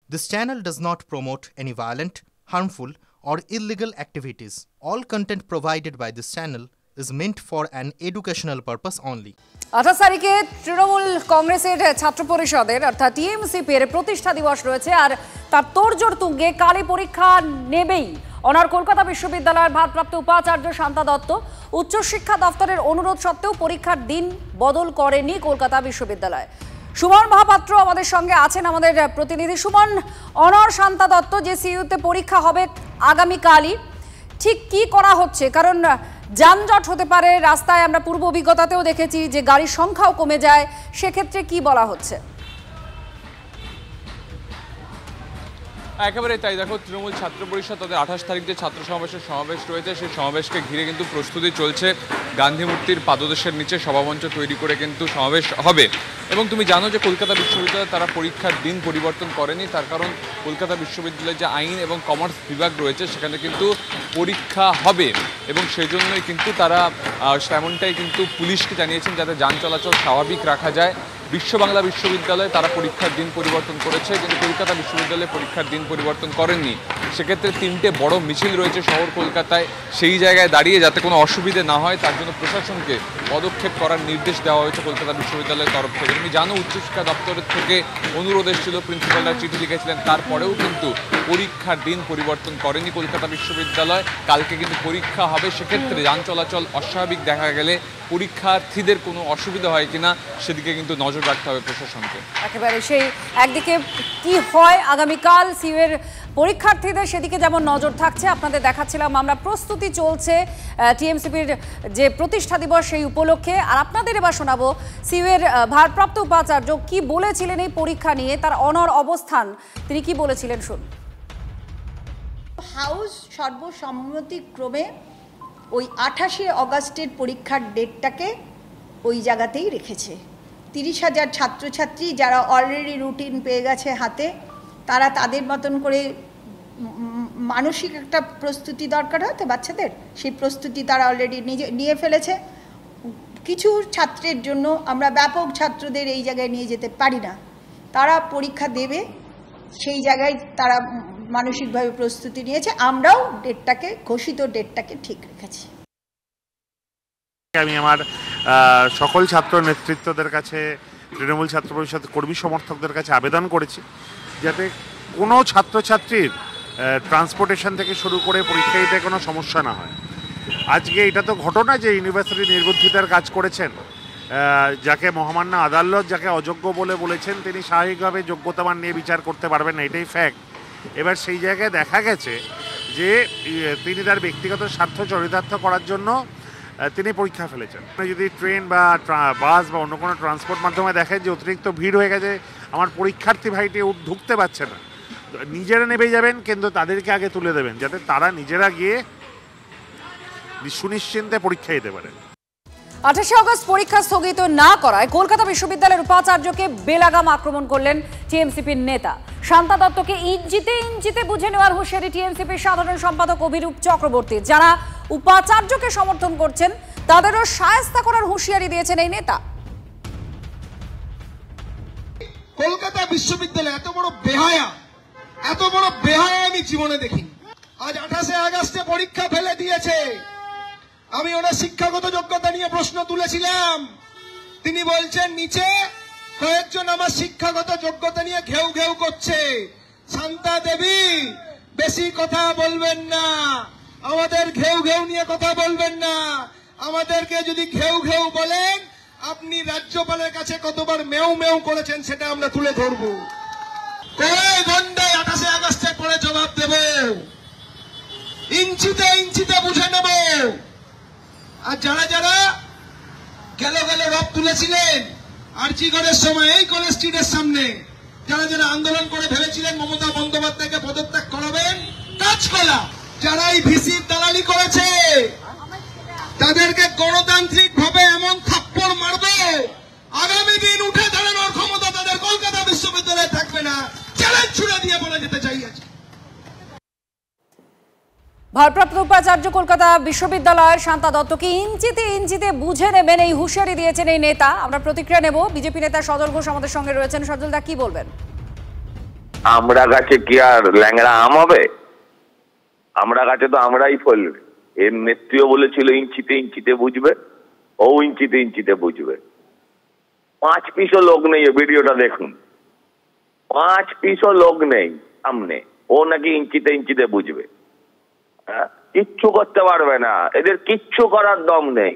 This channel does not promote any violent, harmful, or illegal activities. All content provided by this channel is meant for an educational purpose only. 28 তারিখে তৃণমূল কংগ্রেসের ছাত্র পরিষদের অর্থাৎ টিএমসিপির প্রতিষ্ঠা দিবস রয়েছে আর তার তোড়জোড় তুঙ্গে কালি পরীক্ষা নেবেই অনার কলকাতা বিশ্ববিদ্যালয়ের ভারপ্রাপ্ত উপাচার্য শান্তা দত্ত। উচ্চশিক্ষা দপ্তরের অনুরোধ সত্ত্বেও পরীক্ষার দিন বদল করেনি কলকাতা বিশ্ববিদ্যালয়। সুমন মহাপাত্র আমাদের সঙ্গে আছেন, আমাদের প্রতিনিধি। সুমন, অনর শান্তা দত্ত যে সিইউতে পরীক্ষা হবে আগামীকালই, ঠিক কি করা হচ্ছে? কারণ যানজট হতে পারে রাস্তায়, আমরা পূর্ব অভিজ্ঞতাতেও দেখেছি যে গাড়ির সংখ্যাও কমে যায়, সেক্ষেত্রে কি বলা হচ্ছে? একেবারে তাই। দেখো, তৃণমূল ছাত্র পরিষদ তাদের 28 তারিখ যে ছাত্র সমাবেশ রয়েছে সেই সমাবেশকে ঘিরে কিন্তু প্রস্তুতি চলছে। গান্ধী মূর্তির পাদদেশের নিচে সভামঞ্চ তৈরি করে কিন্তু সমাবেশ হবে। এবং তুমি জানো যে কলকাতা বিশ্ববিদ্যালয় তারা পরীক্ষার দিন পরিবর্তন করেনি, তার কারণ কলকাতা বিশ্ববিদ্যালয়ে যে আইন এবং কমার্স বিভাগ রয়েছে সেখানে কিন্তু পরীক্ষা হবে এবং সেই জন্যই কিন্তু তারা তেমনটাই কিন্তু পুলিশকে জানিয়েছেন যাতে যান চলাচল স্বাভাবিক রাখা যায়। বিশ্ব বাংলা বিশ্ববিদ্যালয়ে তারা পরীক্ষার দিন পরিবর্তন করেছে, কিন্তু কলকাতা বিশ্ববিদ্যালয়ে পরীক্ষার দিন পরিবর্তন করেননি। সেক্ষেত্রে 3টে বড় মিছিল রয়েছে শহর কলকাতায়, সেই জায়গায় দাঁড়িয়ে যাতে কোনো অসুবিধে না হয় তার জন্য প্রশাসনকে পদক্ষেপ করার নির্দেশ দেওয়া হয়েছে কলকাতা বিশ্ববিদ্যালয়ের তরফ থেকে। তুমি জানো, উচ্চশিক্ষা দপ্তরের থেকে অনুরোধ এসেছিল, প্রিন্সিপালরা চিঠি লিখেছিলেন, তারপরেও কিন্তু পরীক্ষার দিন পরিবর্তন করেনি কলকাতা বিশ্ববিদ্যালয়। কালকে কিন্তু পরীক্ষা হবে, সেক্ষেত্রে যান চলাচল অস্বাভাবিক দেখা গেলে পরীক্ষার্থীদের কোনো অসুবিধা হয় কিনা সেদিকে কিন্তু নজর রাখতে হবে প্রশাসনকে। একেবারে সেই একদিকে কি হয় আগামীকাল সিইউর পরীক্ষার্থীদের সেদিকে যেমন নজর থাকছে, আপনাদের দেখাচ্ছিলাম আমরা প্রস্তুতি চলছে টিএমসিপির যে প্রতিষ্ঠা দিবস সেই উপলক্ষে। আর আপনাদের এবার শোনাবো সিইউর ভারপ্রাপ্ত উপাচার্য কি বলেছিলেন এই পরীক্ষা নিয়ে, তার অনর অবস্থান তিনি কি বলেছিলেন শুন। হাউস সর্বসম্মতিক্রমে ওই 28 অগাস্টের পরীক্ষার ডেটটাকে ওই জায়গাতেই রেখেছে। 30,000 ছাত্রছাত্রী যারা অলরেডি রুটিন পেয়ে গেছে হাতে, তারা তাদের মতন করে মানসিক একটা প্রস্তুতি দরকার হয় তো বাচ্চাদের, সেই প্রস্তুতি তারা অলরেডি নিয়ে ফেলেছে। কিছু ছাত্রের জন্য আমরা ব্যাপক ছাত্রদের এই জায়গায় নিয়ে যেতে পারি না, তারা পরীক্ষা দেবে, সেই জায়গায় তারা মানসিকভাবে প্রস্তুতি নিয়েছে। আমরাও ডেটটাকে, ঘোষিত ডেটটাকে ঠিক রেখেছি। আমি আমার সকল ছাত্র নেতৃত্বদের কাছে, তৃণমূল ছাত্র পরিষদ কর্মী সমর্থকদের কাছে আবেদন করেছি যাতে কোনো ছাত্রছাত্রীর ট্রান্সপোর্টেশন থেকে শুরু করে পরীক্ষা দিতে কোনো সমস্যা না হয়। আজকে এটা তো ঘটনা যে ইউনিভার্সিটি নির্বুদ্ধিতার কাজ করেছেন, যাকে মহামান্য আদালত যাকে অযোগ্য বলে বলেছেন তিনি স্বাভাবিকভাবে যোগ্যতামান নিয়ে বিচার করতে পারবেন না, এটাই ফ্যাক্ট। এবার সেই জায়গায় দেখা গেছে যে তিনি তার ব্যক্তিগত স্বার্থ চরিতার্থ করার জন্য তিনি পরীক্ষা ফেলেছেন। যদি ট্রেন বা বাস বা অন্য কোনো ট্রান্সপোর্ট মাধ্যমে দেখেন যে অতিরিক্ত ভিড় হয়ে গেছে, আমার পরীক্ষার্থী ভাইটি ঢুকতে পারছে না, নিজেরা নেমে যাবেন কিন্তু তাদেরকে আগে তুলে দেবেন যাতে তারা নিজেরা গিয়ে সুনিশ্চিন্তে পরীক্ষা দিতে পারে। 28 অগস্ট পরীক্ষা স্থগিত না করায় কলকাতা বিশ্ববিদ্যালয়ের উপাচার্যকে বেলাগাম আক্রমণ করলেন টিএমসিপির নেতা। শান্তা দত্তকে ইঞ্চিতে ইঞ্চিতে বুঝে নেওয়ার হুঁশিয়ারি টিএমসিপির সাধারণ সম্পাদক অভিরূপ চক্রবর্তী। যারা উপাচার্যকে সমর্থন করছেন তাদেরও শায়েস্তা করার হুঁশিয়ারি দিয়েছেন এই নেতা। কলকাতা বিশ্ববিদ্যালয় এত বড় বেহায়া আমি জীবনে দেখিনি। আজ 28 আগস্টে পরীক্ষা ফেলে দিয়েছে। আমি ওনার শিক্ষাগত যোগ্যতা নিয়ে প্রশ্ন তুলেছিলাম, তিনি বলছেন নিচে কয়েকজন আমার শিক্ষাগত যোগ্যতা নিয়ে ঘেউ ঘেউ করছে। শান্তা দেবী, বেশি কথা বলবেন না, আমাদের ঘেউ ঘেউ নিয়ে কথা বলবেন না। আমাদেরকে যদি ঘেউ ঘেউ বলেন, আপনি রাজ্যপালের কাছে কতবার মেউ মেউ করেছেন সেটা আমরা তুলে ধরব। কয় ঘন্টায় 28 আগস্টের পরে জবাব দেব, ইঞ্চিতে ইঞ্চিতে বুঝে নেব। আর যারা যারা গেল রব তুলেছিলেন আরজিগড়ের সময় এই কলেজ স্ট্রিটের সামনে, যারা যারা আন্দোলন করে ভেবেছিলেন মমতা বন্দ্যোপাধ্যায়কে পদত্যাগ করাবেন, কাজকলা যারা এই ভিসির দালালি করেছে তাদেরকে গণতান্ত্রিক ভাবে এমন থাপ্পড় মারবে, আগামী দিন উঠে দাঁড়ানোর ক্ষমতা তাদের কলকাতা বিশ্ববিদ্যালয়ে থাকবে না। চ্যালেঞ্জ ছুড়ে দিয়ে বলে যেতে চাই আজ। ভারপ্রাপ্ত উপাচার্য কলকাতা বিশ্ববিদ্যালয়ের শান্তা দত্তকে ইঞ্চিতে ইঞ্চিতে বুঝে নেবেন এই হুঁশিয়ারি দিয়েছেন এই নেতা। আমরা প্রতিক্রিয়া নেব। বিজেপি নেতা সজল ঘোষ আমাদের সঙ্গে রয়েছেন। সজল দা, কি বলবেন? আমরা গাছে কি আর ল্যাংড়া আম হবে? আমরা গাছে তো আমরাই ফলবে। এর নেত্রীও বলেছিল ইঞ্চিতে ইঞ্চিতে বুঝবে, ও ইঞ্চিতে ইঞ্চিতে বুঝবে। 5 পিসও লোক নেই, ভিডিওটা দেখুন, 5 পিসও লোক নেই সামনে, ও নাকি ইঞ্চিতে ইঞ্চিতে বুঝবে। কিচ্ছু করতে পারবে না, এদের কিচ্ছু করার দম নেই।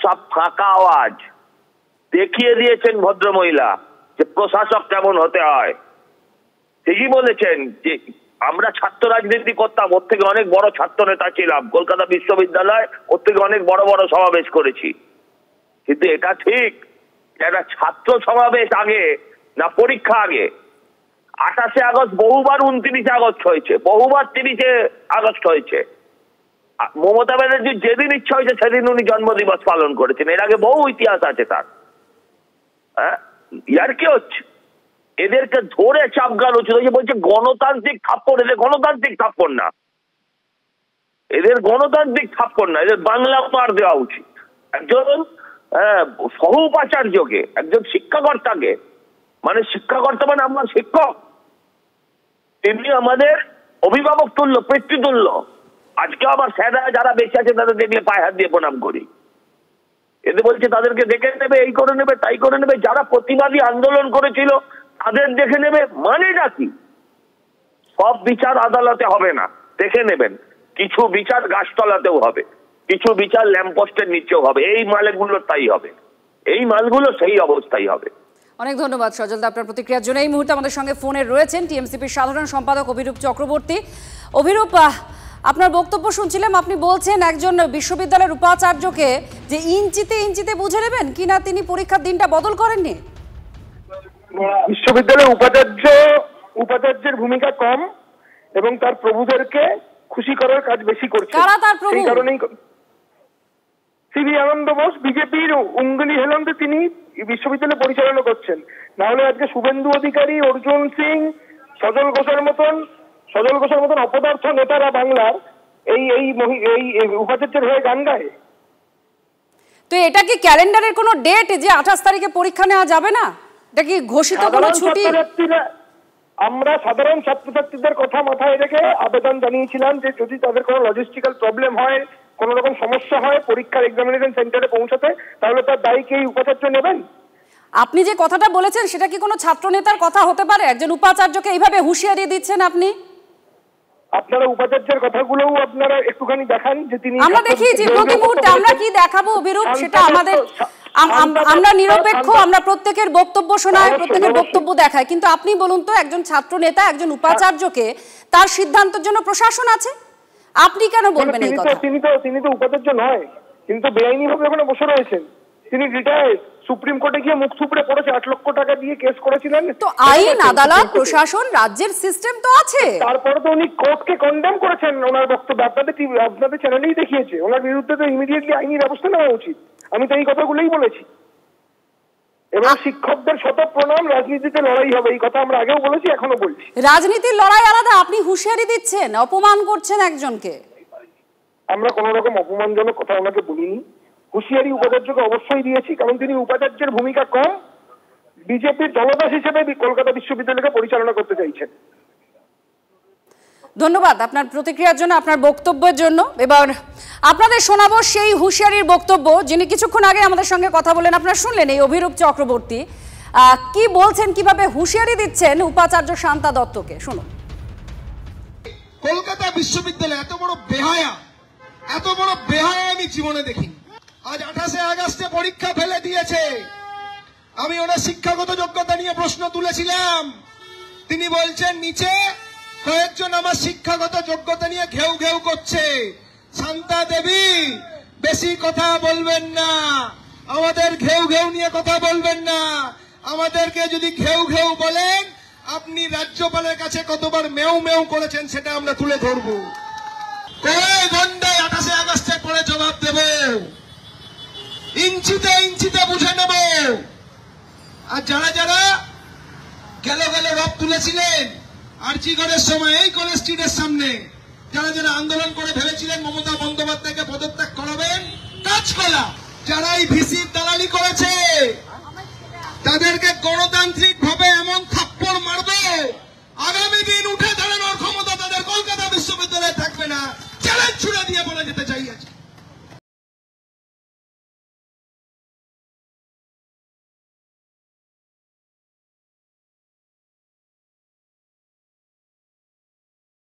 সব ফাঁকা আওয়াজ। দেখিয়ে দিয়েছেন ভদ্রমহিলা যে প্রশাসক কেমন হতে হয়। ঠিকই বলেছেন যে আমরা ছাত্র রাজনীতি করতাম, ওর থেকে অনেক বড় ছাত্র নেতা ছিলাম, কলকাতা বিশ্ববিদ্যালয়, ওর থেকে অনেক বড় বড় সমাবেশ করেছি। কিন্তু এটা ঠিক একটা ছাত্র সমাবেশ আগে না পরীক্ষা আগে? 28শে আগস্ট বহুবার 29শে আগস্ট হয়েছে, বহুবার 30শে আগস্ট হয়েছে। মমতা ব্যানার্জির যেদিন ইচ্ছা হয়েছে সেদিন উনি জন্মদিবস পালন করেছেন। এর আগে বহু ইতিহাস আছে তার। ইয়ার কি হচ্ছে? এদেরকে ধরে চাপগান উচিত হয়েছে, বলছে গণতান্ত্রিক থাপ্পড়। এদের গণতান্ত্রিক থাপ্পড় না, এদের গণতান্ত্রিক থাপ্পড় না, এদের বাংলা মার দেওয়া উচিত। একজন সহ উপাচার্যকে, একজন শিক্ষাকর্তাকে, মানে শিক্ষাকর্তা মানে আমরা শিক্ষক, তিনি আমাদের অভিভাবক তুল্য, পিতৃতুল্য। আজকে আবার স্যারা যারা বেঁচে আছে তাদের দেখলে পায়ে হাত দিয়ে প্রণাম করি। এদের বলছে তাদেরকে দেখে নেবে, এই করে নেবে, তাই করে নেবে। যারা প্রতিবাদী আন্দোলন করেছিল তাদের দেখে নেবে, মানেটা কি? সব বিচার আদালতে হবে না, দেখে নেবেন। কিছু বিচার গাছতলাতেও হবে, কিছু বিচার ল্যাম্পপোস্টের নিচেও হবে। এই মালগুলো তাই হবে, এই মালগুলো সেই অবস্থায় হবে। অনেক ধন্যবাদ সজল দা আপনার প্রতিক্রিয়ার জন্য। এই মুহূর্তে আমাদের সঙ্গে ফোনে রয়েছেন টিএমসিপির সাধারণ সম্পাদক অভিরূপ চক্রবর্তী। অভিরূপ, আপনার বক্তব্য শুনছিলাম, আপনি বলছেন একজন বিশ্ববিদ্যালয়ের উপাচার্যকে যে ইঞ্চিতে ইঞ্চিতে বুঝে নেবেন কিনা তিনি পরীক্ষার দিনটা বদল করেননি। বিশ্ববিদ্যালয়ের উপাচার্যের ভূমিকা কম এবং তার প্রভুদেরকে খুশি করার কাজ বেশি করছে। কারা তার প্রভু? এই কারণেই সিবি আনন্দ বোস বিজেপির অঙ্গুলি হেলন্দে তিনি বিশ্ববিদ্যালয় পরিচালনা করছেন। না হলে আজকে শুভেন্দু অধিকারী, অর্জুন সিং, সজল ঘোষের মতন অপদার্থ নেতারা বাংলার এই উপাচার্যের হয়ে গান গায়। তো এটা কি ক্যালেন্ডারের কোনো ডেট যে 28 তারিখে পরীক্ষা নেওয়া যাবে না? এটা কি ঘোষিত কোনো ছুটি? আমরা সাধারণ ছাত্রছাত্রীদের কথা মাথায় রেখে আবেদন জানিয়েছিলাম যে যদি তাদের কোনো লজিস্টিক্যাল প্রবলেম হয়, কোন রকম সমস্যা হয় পরীক্ষার এক্সামিনেশন সেন্টারে পৌঁছাতে, তাহলে তার দায়ী কি উপাচার্য নেবেন? আপনি যে কথাটা বলেছেন সেটা কি কোনো ছাত্র নেতার কথা হতে পারে? একজন উপাচার্যকে এইভাবে হুঁশিয়ারি দিচ্ছেন আপনি? আপনারা উপাচার্যের কথাগুলোও আপনারা একটুখানি দেখান যে তিনি। আমরা দেখিয়েছি প্রতি মুহূর্তে, আমরা কি দেখাবো অভিরূপ সেটা আমাদের, আমরা নিরপেক্ষ, আমরা প্রত্যেকের বক্তব্য শোনাই, প্রত্যেকের বক্তব্য দেখাই। কিন্তু আপনি বলুন তো, একজন ছাত্র নেতা, একজন উপাচার্যকে তার সিদ্ধান্তের জন্য প্রশাসন আছে, আপনি কেন বলবেন এই কথা? তিনি তো উপাচার্য নয়, কিন্তু বেআইনিভাবে ওখানে বসে রয়েছেন। তিনি রিটায়ার্ড, সুপ্রিম কোর্টে গিয়ে মুখ থুবড়ে পড়েছে, 8 লক্ষ টাকা দিয়ে কেস করেছিলেন। তো আইন, আদালত, প্রশাসন, রাজ্যের সিস্টেম তো আছে। তারপরে তো উনি কোর্টকে কন্ডেম করেছেন ওনার বক্তব্য, আপনাদের চ্যানেলেই দেখিয়েছে। ওনার বিরুদ্ধে তো ইমিডিয়েটলি আইনি ব্যবস্থা নেওয়া উচিত। আমি তো এই কথাগুলোই বলেছি। এবং শিক্ষকদের শত প্রণাম, রাজনীতিতে লড়াই হবে, এই কথা আমরা আগেও বলেছি, এখনো বলছি। রাজনীতির লড়াই আলাদা, আপনি হুঁশিয়ারি দিচ্ছেন, অপমান করছেন একজনকে। আমরা কোন রকম অপমানজনক কথা ওনাকে বলিনি। হুঁশিয়ারি উপাচার্যকে অবশ্যই দিয়েছি, কারণ তিনি উপাচার্যের ভূমিকা কম, বিজেপির দলদাস হিসেবে কলকাতা বিশ্ববিদ্যালয়কে পরিচালনা করতে চাইছেন। ধন্যবাদ আপনার প্রতিক্রিয়ার জন্য, আপনার বক্তব্যের জন্য। এবার আপনাদের শোনাবো সেই হুঁশিয়ারির বক্তব্য যিনি কিছুক্ষণ আগে আমাদের সঙ্গে কথা বলেন। আপনারা শুনলেন এই অভিরূপ চক্রবর্তী কি বলছেন, কিভাবে হুঁশিয়ারি দিচ্ছেন উপাচার্য শান্তা দত্তকে, শুনুন। কলকাতা বিশ্ববিদ্যালয় এত বড় বেহায়া আমি জীবনে দেখিনি। আজ 28শে আগস্টে পরীক্ষা ফেলে দিয়েছে। আমি ওনার শিক্ষাগত যোগ্যতা নিয়ে প্রশ্ন তুলেছিলাম, তিনি বলছেন নিচে কয়েকজন আমার শিক্ষাগত যোগ্যতা নিয়ে ঘেউ ঘেউ করছে। শান্তা দেবী, বেশি কথা বলবেন না, আমাদের ঘেউ ঘেউ নিয়ে কথা বলবেন না। আমাদেরকে যদি ঘেউ ঘেউ বলেন, আপনি রাজ্যপালের কাছে কতবার মেউ মেউ করেছেন সেটা আমরা তুলে ধরবো। কয় ঘন্টায় 28শে আগস্টের পরে জবাব দেব, ইঞ্চিতে ইঞ্চিতে বুঝে নেব। আর যারা যারা গেল রব তুলেছিলেন আরজিগড়ের সময় এই কলেজ স্ট্রিটের সামনে, যারা যারা আন্দোলন করে ভেবেছিলেন মমতা বন্দ্যোপাধ্যায়কে পদত্যাগ করাবেন, কাজ করা, যারা এই ভিসির দালালি করেছে, তাদেরকে গণতান্ত্রিক ভাবে এমন থাপ্পড় মারবে, আগামী দিন উঠে দাঁড়ানোর ক্ষমতা তাদের কলকাতা বিশ্ববিদ্যালয়ে থাকবে না। চ্যালেঞ্জ ছুড়ে দিয়ে বলে যেতে চাই।